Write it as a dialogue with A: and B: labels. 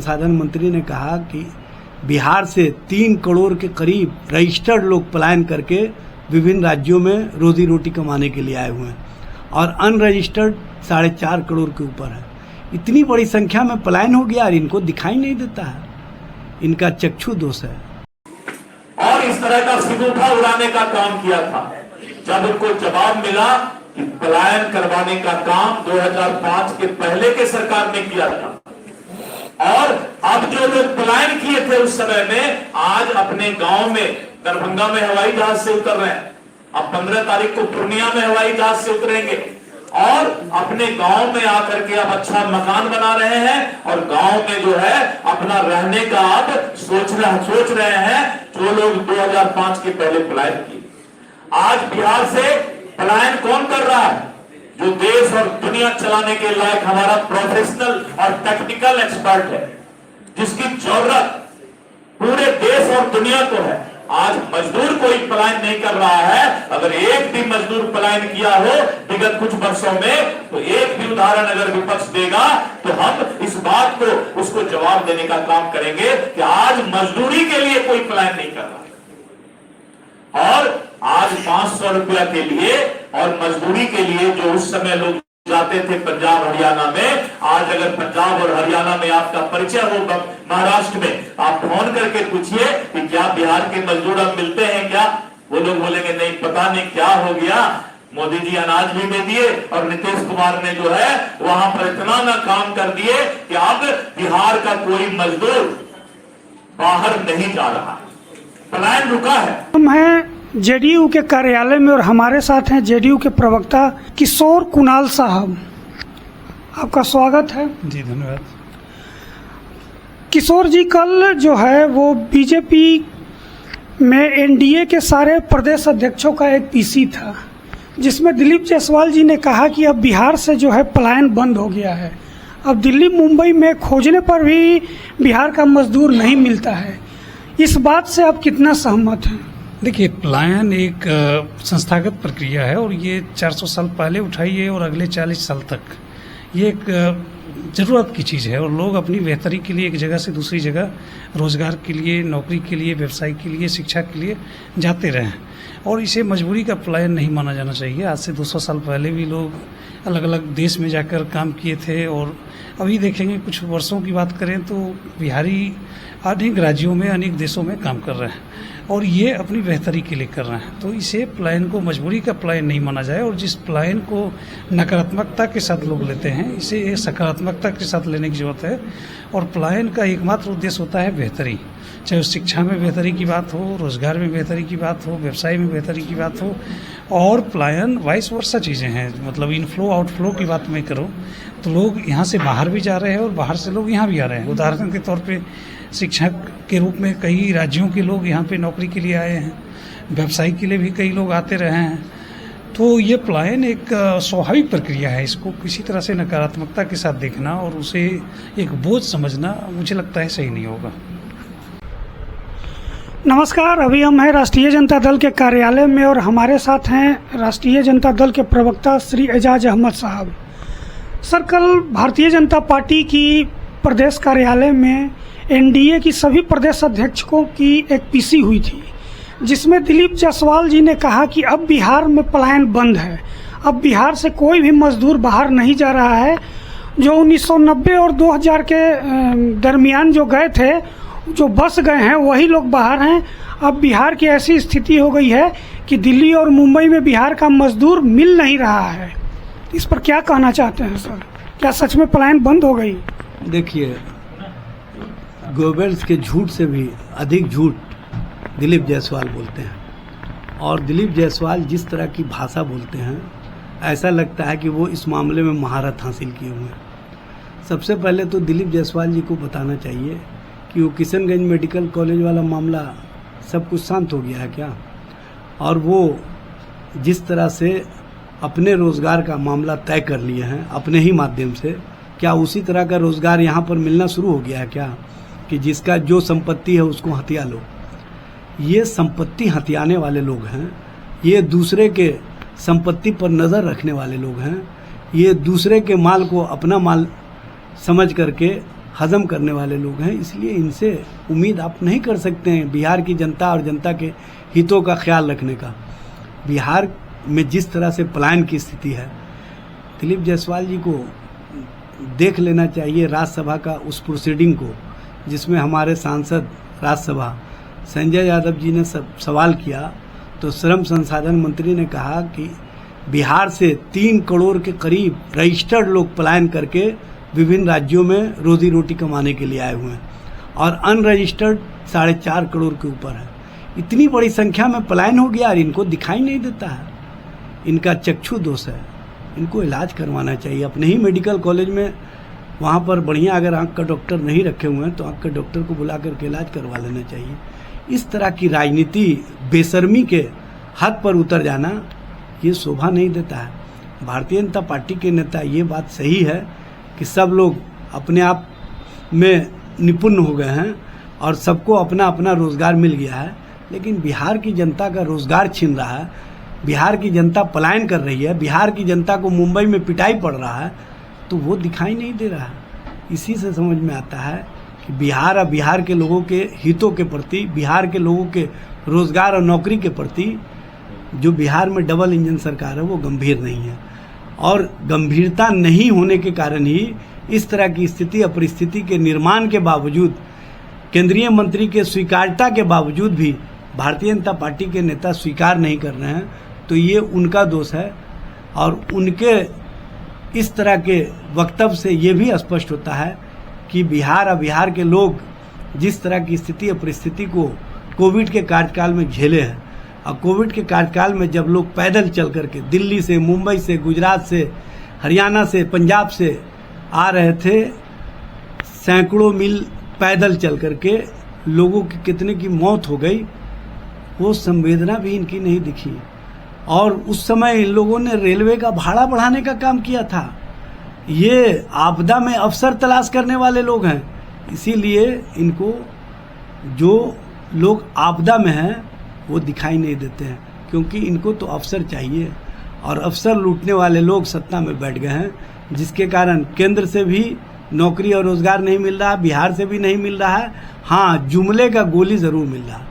A: संसाधन मंत्री ने कहा कि बिहार से 3 करोड़ के करीब रजिस्टर्ड लोग पलायन करके विभिन्न राज्यों में रोजी रोटी कमाने के लिए आए हुए हैं और अनरजिस्टर्ड 4.5 करोड़ के ऊपर है। इतनी बड़ी संख्या में पलायन हो गया और इनको दिखाई नहीं देता है, इनका चक्षु दोष है।
B: और इस तरह का सिगुठा उड़ाने का काम किया था। जब उनको जवाब मिला कि पलायन करवाने का काम 2005 के पहले के सरकार ने किया था और अब जो लोग पलायन किए थे उस समय में आज अपने गांव में दरभंगा में हवाई जहाज से उतर रहे हैं। अब 15 तारीख को पूर्णिया में हवाई जहाज से उतरेंगे और अपने गांव में आकर के अब अच्छा मकान बना रहे हैं और गांव में जो है अपना रहने का अब सोच रहे हैं जो लोग 2005 के पहले पलायन किए। आज बिहार से पलायन कौन कर रहा है? जो देश और दुनिया चलाने के लायक हमारा प्रोफेशनल और टेक्निकल एक्सपर्ट है, जिसकी जरूरत पूरे देश और दुनिया को है। आज मजदूर कोई पलायन नहीं कर रहा है। अगर एक भी मजदूर पलायन किया हो विगत कुछ वर्षों में तो एक भी उदाहरण अगर विपक्ष देगा तो हम इस बात को उसको जवाब देने का काम करेंगे कि आज मजदूरी के लिए कोई पलायन नहीं कर रहा और आज 500 रुपया के लिए और मजदूरी के लिए जो उस समय लोग जाते थे पंजाब हरियाणा में, आज अगर पंजाब और हरियाणा में आपका परिचय हो महाराष्ट्र में, आप फोन करके पूछिए कि क्या बिहार के मजदूर अब मिलते हैं क्या? वो लोग बोलेंगे नहीं, पता नहीं क्या हो गया, मोदी जी अनाज भी दे दिए और नीतीश कुमार ने जो है वहां पर इतना ना काम कर दिए कि अब बिहार का कोई मजदूर बाहर नहीं जा रहा, पलायन रुका है।
C: हम हैं जेडीयू के कार्यालय में और हमारे साथ हैं जेडीयू के प्रवक्ता किशोर कुणाल साहब। आपका स्वागत है।
D: जी धन्यवाद।
C: किशोर जी, कल जो है वो बीजेपी में एनडीए के सारे प्रदेश अध्यक्षों का एक पीसी था जिसमें दिलीप जायसवाल जी ने कहा कि अब बिहार से जो है पलायन बंद हो गया है। अब दिल्ली मुंबई में खोजने पर भी बिहार का मजदूर नहीं मिलता है। इस बात से आप कितना सहमत हैं?
D: देखिए, पलायन एक संस्थागत प्रक्रिया है और ये 400 साल पहले उठाई है और अगले 40 साल तक ये एक ज़रूरत की चीज़ है और लोग अपनी बेहतरी के लिए एक जगह से दूसरी जगह रोज़गार के लिए, नौकरी के लिए, व्यवसाय के लिए, शिक्षा के लिए जाते रहे और इसे मजबूरी का पलायन नहीं माना जाना चाहिए। आज से 200 साल पहले भी लोग अलग अलग देश में जाकर काम किए थे और अभी देखेंगे कुछ वर्षों की बात करें तो बिहारी अनेक राज्यों में, अनेक देशों में काम कर रहे हैं और ये अपनी बेहतरी के लिए कर रहे हैं। तो इसे पलायन को मजबूरी का पलायन नहीं माना जाए और जिस पलायन को नकारात्मकता के साथ लोग लेते हैं इसे सकारात्मकता के साथ लेने की जरूरत है। और पलायन का एकमात्र उद्देश्य होता है बेहतरी, चाहे शिक्षा में बेहतरी की बात हो, रोजगार में बेहतरी की बात हो, व्यवसाय में बेहतरी की बात हो। और पलायन वाइस वर्सा चीज़ें हैं, मतलब इनफ्लो आउटफ्लो की बात मैं करूँ तो लोग यहाँ से बाहर भी जा रहे हैं और बाहर से लोग यहाँ भी आ रहे हैं। उदाहरण के तौर पे शिक्षक के रूप में कई राज्यों के लोग यहाँ पे नौकरी के लिए आए हैं, व्यवसाय के लिए भी कई लोग आते रहे हैं। तो ये पलायन एक स्वाभाविक प्रक्रिया है, इसको किसी तरह से नकारात्मकता के साथ देखना और उसे एक बोझ समझना मुझे लगता है सही नहीं होगा।
C: नमस्कार, अभी हम हैं राष्ट्रीय जनता दल के कार्यालय में और हमारे साथ हैं राष्ट्रीय जनता दल के प्रवक्ता श्री एजाज अहमद साहब। सर, कल भारतीय जनता पार्टी की प्रदेश कार्यालय में एनडीए की सभी प्रदेश अध्यक्षों की एक पीसी हुई थी जिसमें दिलीप जायसवाल जी ने कहा कि अब बिहार में पलायन बंद है, अब बिहार से कोई भी मजदूर बाहर नहीं जा रहा है। जो 1990 और 2000 के दरमियान जो गए थे, जो बस गए हैं, वही लोग बाहर हैं। अब बिहार की ऐसी स्थिति हो गई है कि दिल्ली और मुंबई में बिहार का मजदूर मिल नहीं रहा है। इस पर क्या कहना चाहते हैं सर? क्या सच में पलायन बंद हो गई?
A: देखिए, गोबेल्स के झूठ से भी अधिक झूठ दिलीप जायसवाल बोलते हैं और दिलीप जायसवाल जिस तरह की भाषा बोलते हैं ऐसा लगता है कि वो इस मामले में महारत हासिल किए हुए हैं। सबसे पहले तो दिलीप जायसवाल जी को बताना चाहिए कि वो किशनगंज मेडिकल कॉलेज वाला मामला सब कुछ शांत हो गया है क्या, और वो जिस तरह से अपने रोज़गार का मामला तय कर लिए हैं अपने ही माध्यम से, क्या उसी तरह का रोज़गार यहाँ पर मिलना शुरू हो गया है क्या कि जिसका जो संपत्ति है उसको हथिया लो? ये संपत्ति हथियाने वाले लोग हैं, ये दूसरे के संपत्ति पर नज़र रखने वाले लोग हैं, ये दूसरे के माल को अपना माल समझ करके हजम करने वाले लोग हैं, इसलिए इनसे उम्मीद आप नहीं कर सकते हैं बिहार की जनता और जनता के हितों का ख्याल रखने का। बिहार में जिस तरह से पलायन की स्थिति है, दिलीप जायसवाल जी को देख लेना चाहिए राज्यसभा का उस प्रोसीडिंग को, जिसमें हमारे सांसद राज्यसभा संजय यादव जी ने सवाल किया, तो श्रम संसाधन मंत्री ने कहा कि बिहार से 3 करोड़ के करीब रजिस्टर्ड लोग पलायन करके विभिन्न राज्यों में रोजी रोटी कमाने के लिए आए हुए हैं और अनरजिस्टर्ड 4.5 करोड़ के ऊपर है। इतनी बड़ी संख्या में पलायन हो गया और इनको दिखाई नहीं देता है। इनका चक्षु दोष है, इनको इलाज करवाना चाहिए अपने ही मेडिकल कॉलेज में। वहाँ पर बढ़िया अगर आँख का डॉक्टर नहीं रखे हुए हैं तो आँख के डॉक्टर को बुला करके इलाज करवा लेना चाहिए। इस तरह की राजनीति, बेशर्मी के हद पर उतर जाना, ये शोभा नहीं देता है। भारतीय जनता पार्टी के नेता, ये बात सही है कि सब लोग अपने आप में निपुण हो गए हैं और सबको अपना अपना रोजगार मिल गया है, लेकिन बिहार की जनता का रोजगार छीन रहा है, बिहार की जनता पलायन कर रही है, बिहार की जनता को मुंबई में पिटाई पड़ रहा है, तो वो दिखाई नहीं दे रहा है। इसी से समझ में आता है कि बिहार और बिहार के लोगों के हितों के प्रति, बिहार के लोगों के रोजगार और नौकरी के प्रति जो बिहार में डबल इंजन सरकार है वो गंभीर नहीं है। और गंभीरता नहीं होने के कारण ही इस तरह की स्थिति और परिस्थिति के निर्माण के बावजूद, केंद्रीय मंत्री के स्वीकार्यता के बावजूद भी भारतीय जनता पार्टी के नेता स्वीकार नहीं कर रहे हैं, तो ये उनका दोष है। और उनके इस तरह के वक्तव्य से ये भी स्पष्ट होता है कि बिहार और बिहार के लोग जिस तरह की स्थिति और परिस्थिति को कोविड के कार्यकाल में झेले हैं, और कोविड के कार्यकाल में जब लोग पैदल चल करके दिल्ली से, मुंबई से, गुजरात से, हरियाणा से, पंजाब से आ रहे थे, सैकड़ों मील पैदल चल करके लोगों की कितने की मौत हो गई, वो संवेदना भी इनकी नहीं दिखी। और उस समय इन लोगों ने रेलवे का भाड़ा बढ़ाने का काम किया था। ये आपदा में अवसर तलाश करने वाले लोग हैं, इसीलिए इनको जो लोग आपदा में हैं वो दिखाई नहीं देते हैं, क्योंकि इनको तो अवसर चाहिए और अवसर लूटने वाले लोग सत्ता में बैठ गए हैं, जिसके कारण केंद्र से भी नौकरी और रोजगार नहीं मिल रहा, बिहार से भी नहीं मिल रहा है। हाँ, जुमले का गोली जरूर मिल रहा है।